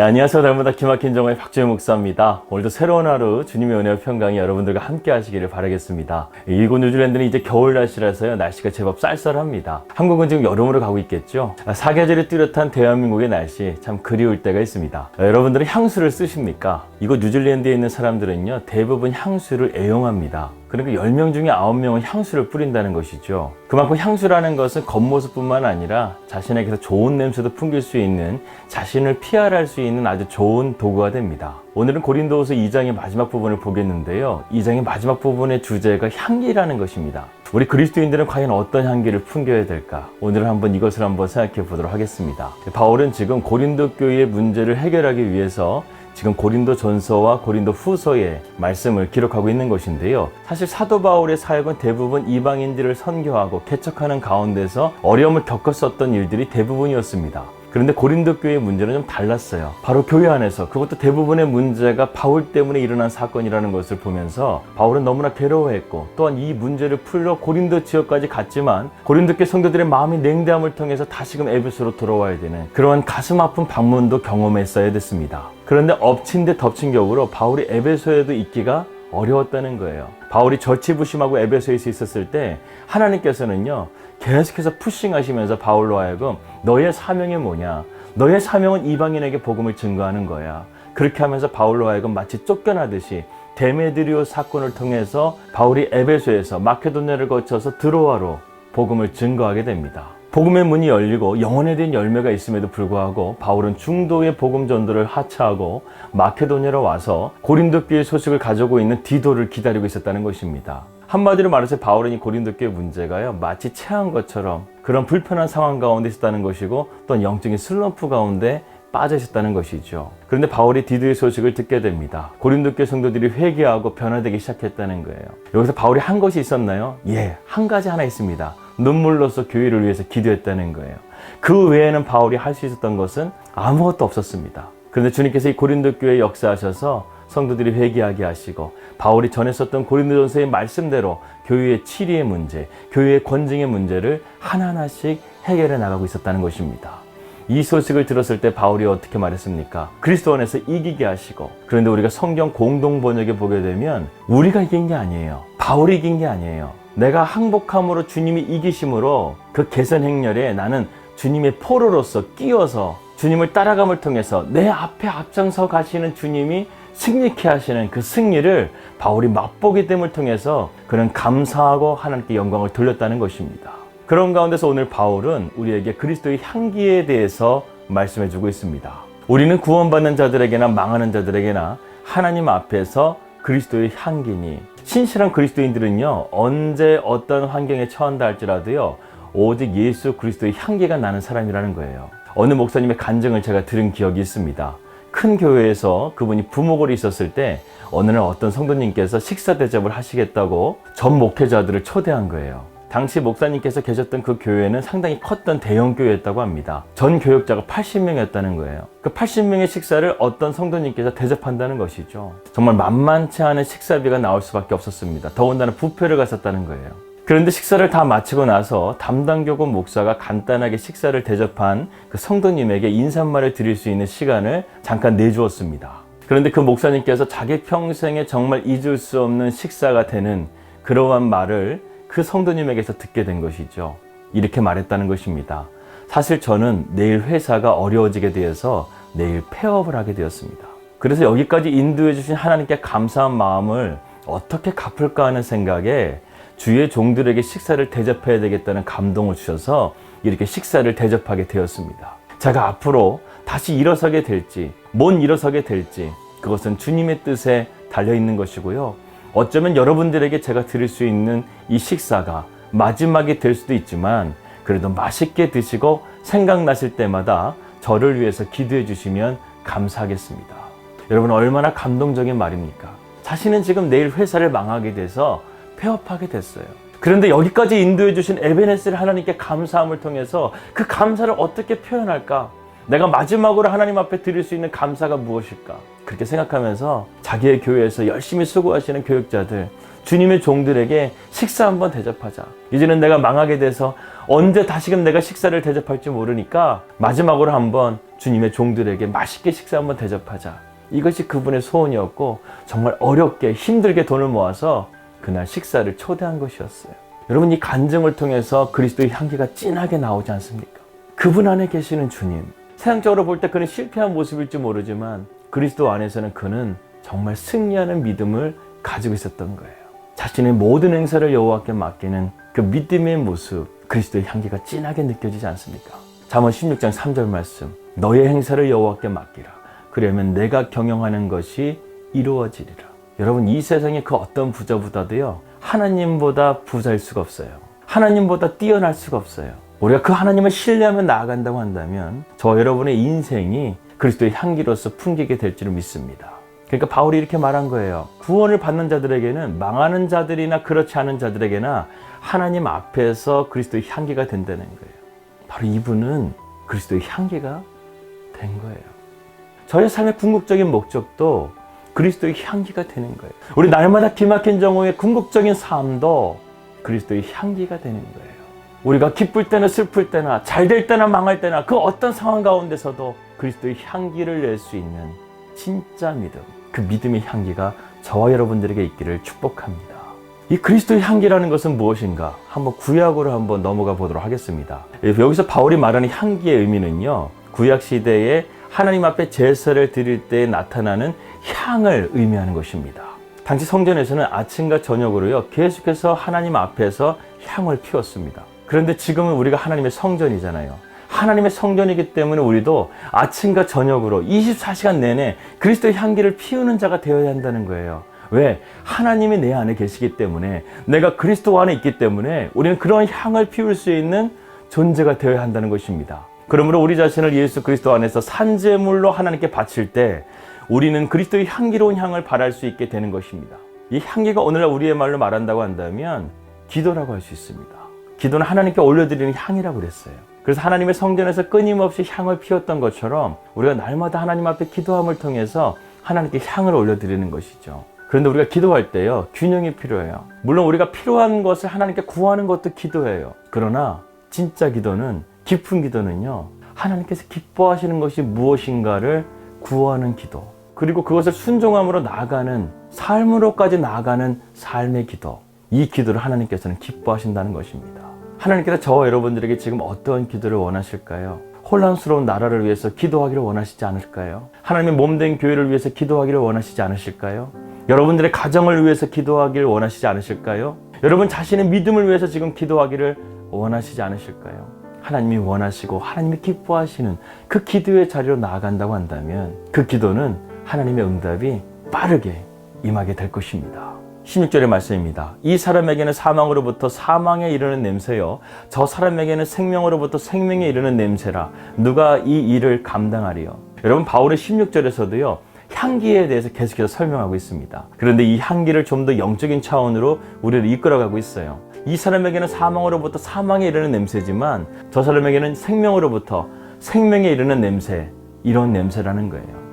안녕하세요. 날마다 기막힌 정화의 박주영 목사입니다. 오늘도 새로운 하루 주님의 은혜와 평강이 여러분들과 함께 하시기를 바라겠습니다. 이곳 뉴질랜드는 이제 겨울 날씨라서요. 날씨가 제법 쌀쌀합니다. 한국은 지금 여름으로 가고 있겠죠. 사계절이 뚜렷한 대한민국의 날씨 참 그리울 때가 있습니다. 여러분들은 향수를 쓰십니까? 이곳 뉴질랜드에 있는 사람들은요. 대부분 향수를 애용합니다. 그러니까 10명 중에 9명은 향수를 뿌린다는 것이죠. 그만큼 향수라는 것은 겉모습뿐만 아니라 자신에게서 좋은 냄새도 풍길 수 있는, 자신을 피할할 수 있는 아주 좋은 도구가 됩니다. 오늘은 고린도후서 2장의 마지막 부분을 보겠는데요. 2장의 마지막 부분의 주제가 향기라는 것입니다. 우리 그리스도인들은 과연 어떤 향기를 풍겨야 될까? 오늘은 한번 이것을 한번 생각해 보도록 하겠습니다. 바울은 지금 고린도 교회의 문제를 해결하기 위해서 지금 고린도 전서와 고린도 후서의 말씀을 기록하고 있는 것인데요. 사실 사도 바울의 사역은 대부분 이방인들을 선교하고 개척하는 가운데서 어려움을 겪었었던 일들이 대부분이었습니다. 그런데 고린도 교회의 문제는 좀 달랐어요. 바로 교회 안에서, 그것도 대부분의 문제가 바울 때문에 일어난 사건이라는 것을 보면서 바울은 너무나 괴로워했고, 또한 이 문제를 풀러 고린도 지역까지 갔지만 고린도 교회 성도들의 마음이 냉담을 통해서 다시금 에베소로 돌아와야 되는 그러한 가슴 아픈 방문도 경험했어야 됐습니다. 그런데 엎친 데 덮친 격으로 바울이 에베소에도 있기가 어려웠다는 거예요. 바울이 절치부심하고 에베소에 있었을 때 하나님께서는요, 계속해서 푸싱하시면서 바울로 하여금 너의 사명이 뭐냐? 너의 사명은 이방인에게 복음을 증거하는 거야. 그렇게 하면서 바울로 하여금 마치 쫓겨나듯이 데메드리오 사건을 통해서 바울이 에베소에서 마케도냐를 거쳐서 드로아로 복음을 증거하게 됩니다. 복음의 문이 열리고 영혼에 대한 열매가 있음에도 불구하고 바울은 중도의 복음 전도를 하차하고 마케도냐로 와서 고린도 교회 소식을 가지고 있는 디도를 기다리고 있었다는 것입니다. 한마디로 말해서 바울은 이 고린도 교회 문제가요, 마치 체한 것처럼 그런 불편한 상황 가운데 있었다는 것이고, 또 영적인 슬럼프 가운데 빠져 있었다는 것이죠. 그런데 바울이 디도의 소식을 듣게 됩니다. 고린도 교회 성도들이 회개하고 변화되기 시작했다는 거예요. 여기서 바울이 한 것이 있었나요? 예, 한 가지 하나 있습니다. 눈물로써 교회를 위해서 기도했다는 거예요. 그 외에는 바울이 할 수 있었던 것은 아무것도 없었습니다. 그런데 주님께서 이 고린도 교회에 역사하셔서 성도들이 회개하게 하시고, 바울이 전했었던 고린도전서의 말씀대로 교회의 치리의 문제, 교회의 권징의 문제를 하나하나씩 해결해 나가고 있었다는 것입니다. 이 소식을 들었을 때 바울이 어떻게 말했습니까? 그리스도 안에서 이기게 하시고. 그런데 우리가 성경 공동 번역에 보게 되면 우리가 이긴 게 아니에요. 바울이 이긴 게 아니에요. 내가 항복함으로 주님이 이기심으로 그 개선 행렬에 나는 주님의 포로로서 끼어서 주님을 따라감을 통해서 내 앞에 앞장서 가시는 주님이 승리케 하시는 그 승리를 바울이 맛보기 됨을 통해서 그는 감사하고 하나님께 영광을 돌렸다는 것입니다. 그런 가운데서 오늘 바울은 우리에게 그리스도의 향기에 대해서 말씀해주고 있습니다. 우리는 구원받는 자들에게나 망하는 자들에게나 하나님 앞에서 그리스도의 향기니, 신실한 그리스도인들은요, 언제 어떤 환경에 처한다 할지라도요, 오직 예수 그리스도의 향기가 나는 사람이라는 거예요. 어느 목사님의 간증을 제가 들은 기억이 있습니다. 큰 교회에서 그분이 부목으로 있었을 때 어느 날 어떤 성도님께서 식사 대접을 하시겠다고 전 목회자들을 초대한 거예요. 당시 목사님께서 계셨던 그 교회는 상당히 컸던 대형 교회였다고 합니다. 전 교역자가 80명이었다는 거예요. 그 80명의 식사를 어떤 성도님께서 대접한다는 것이죠. 정말 만만치 않은 식사비가 나올 수밖에 없었습니다. 더군다나 뷔페를 갔었다는 거예요. 그런데 식사를 다 마치고 나서 담당 교구 목사가 간단하게 식사를 대접한 그 성도님에게 인사말을 드릴 수 있는 시간을 잠깐 내주었습니다. 그런데 그 목사님께서 자기 평생에 정말 잊을 수 없는 식사가 되는 그러한 말을 그 성도님에게서 듣게 된 것이죠. 이렇게 말했다는 것입니다. 사실 저는 내일 회사가 어려워지게 되어서 내일 폐업을 하게 되었습니다. 그래서 여기까지 인도해 주신 하나님께 감사한 마음을 어떻게 갚을까 하는 생각에 주의 종들에게 식사를 대접해야 되겠다는 감동을 주셔서 이렇게 식사를 대접하게 되었습니다. 제가 앞으로 다시 일어서게 될지, 못 일어서게 될지, 그것은 주님의 뜻에 달려있는 것이고요. 어쩌면 여러분들에게 제가 드릴 수 있는 이 식사가 마지막이 될 수도 있지만, 그래도 맛있게 드시고 생각나실 때마다 저를 위해서 기도해 주시면 감사하겠습니다. 여러분, 얼마나 감동적인 말입니까? 자신은 지금 내일 회사를 망하게 돼서 폐업하게 됐어요. 그런데 여기까지 인도해 주신 에베네스를 하나님께 감사함을 통해서 그 감사를 어떻게 표현할까? 내가 마지막으로 하나님 앞에 드릴 수 있는 감사가 무엇일까? 그렇게 생각하면서 자기의 교회에서 열심히 수고하시는 교육자들, 주님의 종들에게 식사 한번 대접하자. 이제는 내가 망하게 돼서 언제 다시금 내가 식사를 대접할지 모르니까 마지막으로 한번 주님의 종들에게 맛있게 식사 한번 대접하자. 이것이 그분의 소원이었고 정말 어렵게 힘들게 돈을 모아서 그날 식사를 초대한 것이었어요. 여러분, 이 간증을 통해서 그리스도의 향기가 진하게 나오지 않습니까? 그분 안에 계시는 주님, 세상적으로 볼 때 그는 실패한 모습일지 모르지만 그리스도 안에서는 그는 정말 승리하는 믿음을 가지고 있었던 거예요. 자신의 모든 행사를 여호와께 맡기는 그 믿음의 모습, 그리스도의 향기가 진하게 느껴지지 않습니까? 잠언 16장 3절 말씀, 너의 행사를 여호와께 맡기라. 그러면 내가 경영하는 것이 이루어지리라. 여러분, 이 세상의 그 어떤 부자보다도요, 하나님보다 부자일 수가 없어요. 하나님보다 뛰어날 수가 없어요. 우리가 그 하나님을 신뢰하며 나아간다고 한다면 저와 여러분의 인생이 그리스도의 향기로서 풍기게 될 줄을 믿습니다. 그러니까 바울이 이렇게 말한 거예요. 구원을 받는 자들에게는 망하는 자들이나 그렇지 않은 자들에게나 하나님 앞에서 그리스도의 향기가 된다는 거예요. 바로 이분은 그리스도의 향기가 된 거예요. 저의 삶의 궁극적인 목적도 그리스도의 향기가 되는 거예요. 우리 날마다 기막힌 정오의 궁극적인 삶도 그리스도의 향기가 되는 거예요. 우리가 기쁠 때나 슬플 때나 잘 될 때나 망할 때나 그 어떤 상황 가운데서도 그리스도의 향기를 낼 수 있는 진짜 믿음, 그 믿음의 향기가 저와 여러분들에게 있기를 축복합니다. 이 그리스도의 향기라는 것은 무엇인가? 한번 구약으로 한번 넘어가 보도록 하겠습니다. 여기서 바울이 말하는 향기의 의미는요, 구약 시대에 하나님 앞에 제사를 드릴 때 나타나는 향을 의미하는 것입니다. 당시 성전에서는 아침과 저녁으로요, 계속해서 하나님 앞에서 향을 피웠습니다. 그런데 지금은 우리가 하나님의 성전이잖아요. 하나님의 성전이기 때문에 우리도 아침과 저녁으로 24시간 내내 그리스도의 향기를 피우는 자가 되어야 한다는 거예요. 왜? 하나님이 내 안에 계시기 때문에, 내가 그리스도 안에 있기 때문에 우리는 그런 향을 피울 수 있는 존재가 되어야 한다는 것입니다. 그러므로 우리 자신을 예수 그리스도 안에서 산제물로 하나님께 바칠 때 우리는 그리스도의 향기로운 향을 발할 수 있게 되는 것입니다. 이 향기가 오늘날 우리의 말로 말한다고 한다면 기도라고 할 수 있습니다. 기도는 하나님께 올려드리는 향이라고 그랬어요. 그래서 하나님의 성전에서 끊임없이 향을 피웠던 것처럼 우리가 날마다 하나님 앞에 기도함을 통해서 하나님께 향을 올려드리는 것이죠. 그런데 우리가 기도할 때요, 균형이 필요해요. 물론 우리가 필요한 것을 하나님께 구하는 것도 기도예요. 그러나 진짜 기도는, 깊은 기도는요, 하나님께서 기뻐하시는 것이 무엇인가를 구하는 기도, 그리고 그것을 순종함으로 나아가는, 삶으로까지 나아가는 삶의 기도, 이 기도를 하나님께서는 기뻐하신다는 것입니다. 하나님께서 저와 여러분들에게 지금 어떤 기도를 원하실까요? 혼란스러운 나라를 위해서 기도하기를 원하시지 않을까요? 하나님의 몸된 교회를 위해서 기도하기를 원하시지 않으실까요? 여러분들의 가정을 위해서 기도하기를 원하시지 않으실까요? 여러분 자신의 믿음을 위해서 지금 기도하기를 원하시지 않으실까요? 하나님이 원하시고 하나님이 기뻐하시는 그 기도의 자리로 나아간다고 한다면 그 기도는 하나님의 응답이 빠르게 임하게 될 것입니다. 16절의 말씀입니다. 이 사람에게는 사망으로부터 사망에 이르는 냄새요, 저 사람에게는 생명으로부터 생명에 이르는 냄새라. 누가 이 일을 감당하리요? 여러분, 바울의 16절에서도요, 향기에 대해서 계속해서 설명하고 있습니다. 그런데 이 향기를 좀 더 영적인 차원으로 우리를 이끌어가고 있어요. 이 사람에게는 사망으로부터 사망에 이르는 냄새지만 저 사람에게는 생명으로부터 생명에 이르는 냄새, 이런 냄새라는 거예요.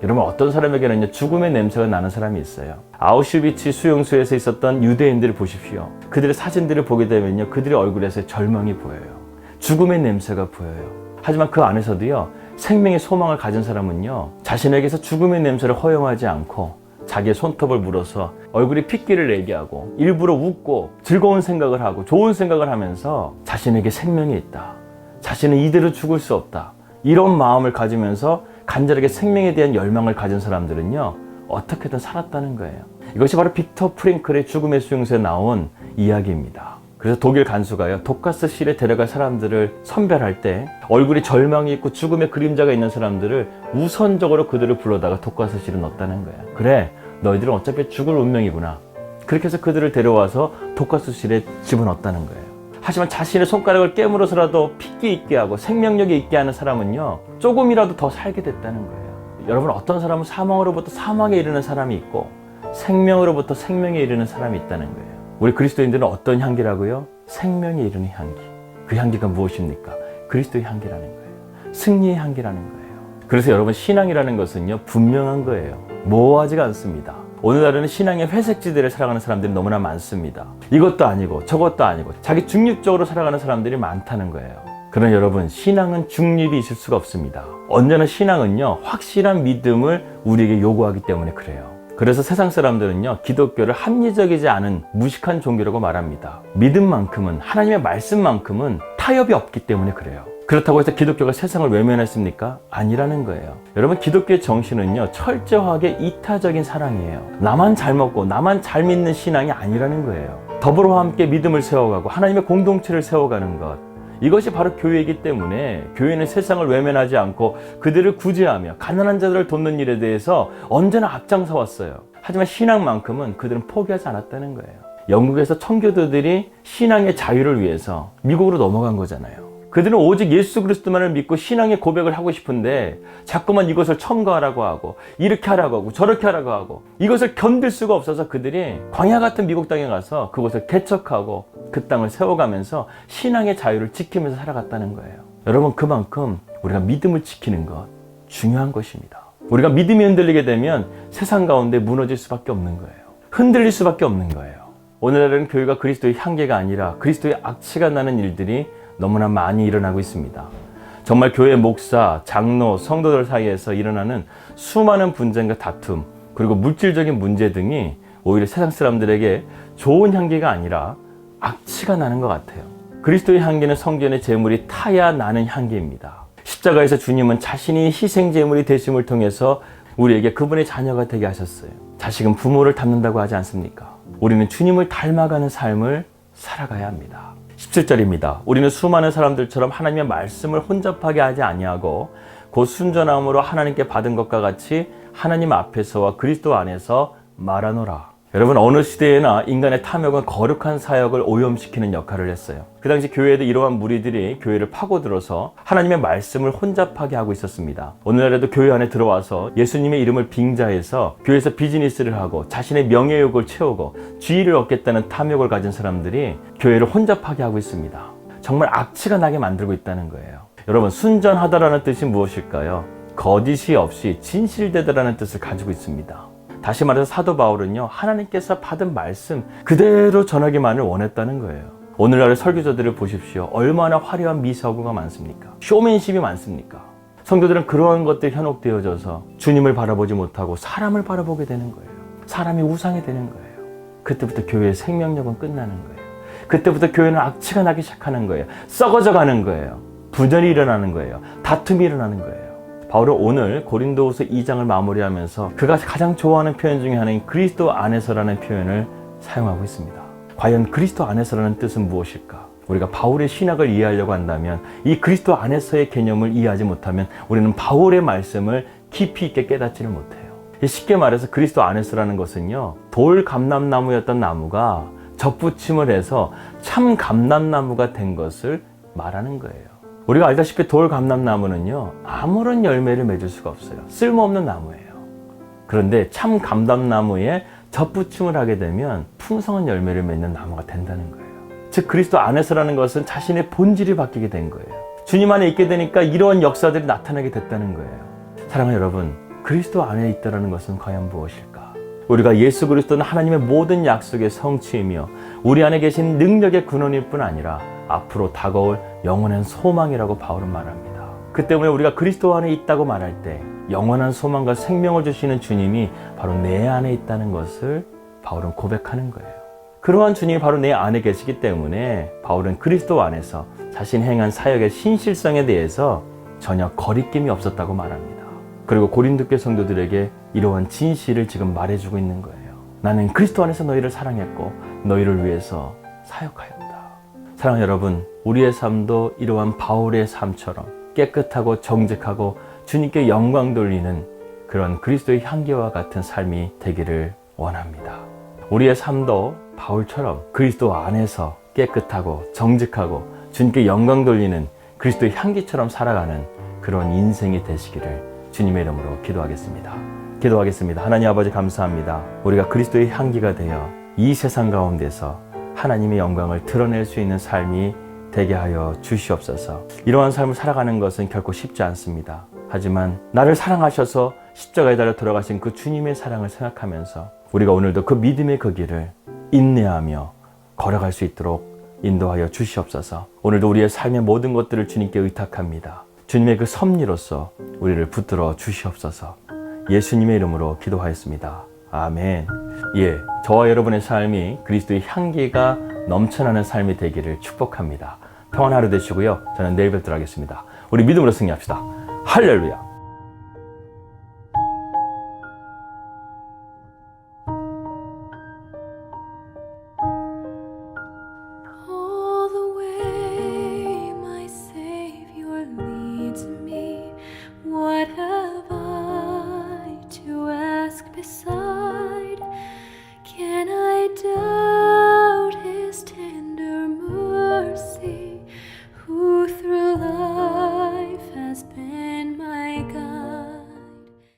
여러분, 어떤 사람에게는 죽음의 냄새가 나는 사람이 있어요. 아우슈비츠 수용소에서 있었던 유대인들을 보십시오. 그들의 사진들을 보게 되면요, 그들의 얼굴에서 절망이 보여요. 죽음의 냄새가 보여요. 하지만 그 안에서도요, 생명의 소망을 가진 사람은요, 자신에게서 죽음의 냄새를 허용하지 않고 자기의 손톱을 물어서 얼굴에 핏기를 내게 하고 일부러 웃고 즐거운 생각을 하고 좋은 생각을 하면서 자신에게 생명이 있다, 자신은 이대로 죽을 수 없다, 이런 마음을 가지면서 간절하게 생명에 대한 열망을 가진 사람들은요, 어떻게든 살았다는 거예요. 이것이 바로 빅터 프랭클의 죽음의 수용소에 나온 이야기입니다. 그래서 독일 간수가요, 독가스 실에 데려갈 사람들을 선별할 때 얼굴에 절망이 있고 죽음의 그림자가 있는 사람들을 우선적으로 그들을 불러다가 독가스 실에 넣었다는 거예요. 그래, 너희들은 어차피 죽을 운명이구나. 그렇게 해서 그들을 데려와서 독가스 실에 집어넣었다는 거예요. 하지만 자신의 손가락을 깨물어서라도 핏기 있게 하고 생명력이 있게 하는 사람은요, 조금이라도 더 살게 됐다는 거예요. 여러분, 어떤 사람은 사망으로부터 사망에 이르는 사람이 있고 생명으로부터 생명에 이르는 사람이 있다는 거예요. 우리 그리스도인들은 어떤 향기라고요? 생명에 이르는 향기. 그 향기가 무엇입니까? 그리스도의 향기라는 거예요. 승리의 향기라는 거예요. 그래서 여러분, 신앙이라는 것은요, 분명한 거예요. 모호하지가 않습니다. 오늘날에는 신앙의 회색지대를 살아가는 사람들이 너무나 많습니다. 이것도 아니고 저것도 아니고 자기 중립적으로 살아가는 사람들이 많다는 거예요. 그러나 여러분, 신앙은 중립이 있을 수가 없습니다. 언제나 신앙은요, 확실한 믿음을 우리에게 요구하기 때문에 그래요. 그래서 세상 사람들은요, 기독교를 합리적이지 않은 무식한 종교라고 말합니다. 믿음만큼은, 하나님의 말씀만큼은 타협이 없기 때문에 그래요. 그렇다고 해서 기독교가 세상을 외면했습니까? 아니라는 거예요. 여러분, 기독교의 정신은요, 철저하게 이타적인 사랑이에요. 나만 잘 먹고 나만 잘 믿는 신앙이 아니라는 거예요. 더불어 함께 믿음을 세워가고 하나님의 공동체를 세워가는 것, 이것이 바로 교회이기 때문에 교회는 세상을 외면하지 않고 그들을 구제하며 가난한 자들을 돕는 일에 대해서 언제나 앞장서 왔어요. 하지만 신앙만큼은 그들은 포기하지 않았다는 거예요. 영국에서 청교도들이 신앙의 자유를 위해서 미국으로 넘어간 거잖아요. 그들은 오직 예수 그리스도만을 믿고 신앙의 고백을 하고 싶은데 자꾸만 이것을 첨가하라고 하고 이렇게 하라고 하고 저렇게 하라고 하고 이것을 견딜 수가 없어서 그들이 광야 같은 미국 땅에 가서 그것을 개척하고 그 땅을 세워가면서 신앙의 자유를 지키면서 살아갔다는 거예요. 여러분, 그만큼 우리가 믿음을 지키는 것 중요한 것입니다. 우리가 믿음이 흔들리게 되면 세상 가운데 무너질 수밖에 없는 거예요. 흔들릴 수밖에 없는 거예요. 오늘날은 교회가 그리스도의 향기가 아니라 그리스도의 악취가 나는 일들이 너무나 많이 일어나고 있습니다. 정말 교회 목사, 장로, 성도들 사이에서 일어나는 수많은 분쟁과 다툼, 그리고 물질적인 문제 등이 오히려 세상 사람들에게 좋은 향기가 아니라 악취가 나는 것 같아요. 그리스도의 향기는 성전의 제물이 타야 나는 향기입니다. 십자가에서 주님은 자신이 희생 제물이 되심을 통해서 우리에게 그분의 자녀가 되게 하셨어요. 자식은 부모를 닮는다고 하지 않습니까? 우리는 주님을 닮아가는 삶을 살아가야 합니다. 17절입니다. 우리는 수많은 사람들처럼 하나님의 말씀을 혼잡하게 하지 아니하고 곧 순전함으로 하나님께 받은 것과 같이 하나님 앞에서와 그리스도 안에서 말하노라. 여러분, 어느 시대에나 인간의 탐욕은 거룩한 사역을 오염시키는 역할을 했어요. 그 당시 교회에도 이러한 무리들이 교회를 파고들어서 하나님의 말씀을 혼잡하게 하고 있었습니다. 오늘날에도 교회 안에 들어와서 예수님의 이름을 빙자해서 교회에서 비즈니스를 하고 자신의 명예욕을 채우고 지위를 얻겠다는 탐욕을 가진 사람들이 교회를 혼잡하게 하고 있습니다. 정말 악취가 나게 만들고 있다는 거예요. 여러분, 순전하다라는 뜻이 무엇일까요? 거짓이 없이 진실되다라는 뜻을 가지고 있습니다. 다시 말해서 사도 바울은요, 하나님께서 받은 말씀 그대로 전하기만을 원했다는 거예요. 오늘날의 설교자들을 보십시오. 얼마나 화려한 미사오구가 많습니까? 쇼맨십이 많습니까? 성도들은 그러한 것들이 현혹되어져서 주님을 바라보지 못하고 사람을 바라보게 되는 거예요. 사람이 우상이 되는 거예요. 그때부터 교회의 생명력은 끝나는 거예요. 그때부터 교회는 악취가 나기 시작하는 거예요. 썩어져 가는 거예요. 분열이 일어나는 거예요. 다툼이 일어나는 거예요. 바울은 오늘 고린도후서 2장을 마무리하면서 그가 가장 좋아하는 표현 중에 하나인 그리스도 안에서라는 표현을 사용하고 있습니다. 과연 그리스도 안에서라는 뜻은 무엇일까? 우리가 바울의 신학을 이해하려고 한다면 이 그리스도 안에서의 개념을 이해하지 못하면 우리는 바울의 말씀을 깊이 있게 깨닫지를 못해요. 쉽게 말해서 그리스도 안에서라는 것은요, 돌 감람나무였던 나무가 접붙임을 해서 참 감람나무가 된 것을 말하는 거예요. 우리가 알다시피 돌 감람나무는요, 아무런 열매를 맺을 수가 없어요. 쓸모없는 나무예요. 그런데 참 감람나무에 접붙임을 하게 되면 풍성한 열매를 맺는 나무가 된다는 거예요. 즉, 그리스도 안에서라는 것은 자신의 본질이 바뀌게 된 거예요. 주님 안에 있게 되니까 이러한 역사들이 나타나게 됐다는 거예요. 사랑하는 여러분, 그리스도 안에 있다는 것은 과연 무엇일까? 우리가 예수 그리스도는 하나님의 모든 약속의 성취이며 우리 안에 계신 능력의 근원일 뿐 아니라 앞으로 다가올 영원한 소망이라고 바울은 말합니다. 그 때문에 우리가 그리스도 안에 있다고 말할 때 영원한 소망과 생명을 주시는 주님이 바로 내 안에 있다는 것을 바울은 고백하는 거예요. 그러한 주님이 바로 내 안에 계시기 때문에 바울은 그리스도 안에서 자신 행한 사역의 신실성에 대해서 전혀 거리낌이 없었다고 말합니다. 그리고 고린도교 성도들에게 이러한 진실을 지금 말해주고 있는 거예요. 나는 그리스도 안에서 너희를 사랑했고 너희를 위해서 사역하였다. 사랑하는 여러분, 우리의 삶도 이러한 바울의 삶처럼 깨끗하고 정직하고 주님께 영광 돌리는 그런 그리스도의 향기와 같은 삶이 되기를 원합니다. 우리의 삶도 바울처럼 그리스도 안에서 깨끗하고 정직하고 주님께 영광 돌리는 그리스도의 향기처럼 살아가는 그런 인생이 되시기를 주님의 이름으로 기도하겠습니다. 하나님 아버지, 감사합니다. 우리가 그리스도의 향기가 되어 이 세상 가운데서 하나님의 영광을 드러낼 수 있는 삶이 되게 하여 주시옵소서. 이러한 삶을 살아가는 것은 결코 쉽지 않습니다. 하지만 나를 사랑하셔서 십자가에 달려 돌아가신 그 주님의 사랑을 생각하면서 우리가 오늘도 그 믿음의 그 길을 인내하며 걸어갈 수 있도록 인도하여 주시옵소서. 오늘도 우리의 삶의 모든 것들을 주님께 의탁합니다. 주님의 그 섭리로서 우리를 붙들어 주시옵소서. 예수님의 이름으로 기도하였습니다. 아멘. 예, 저와 여러분의 삶이 그리스도의 향기가 넘쳐나는 삶이 되기를 축복합니다. 평안한 하루 되시고요. 저는 내일 뵙도록 하겠습니다. 우리 믿음으로 승리합시다. 할렐루야.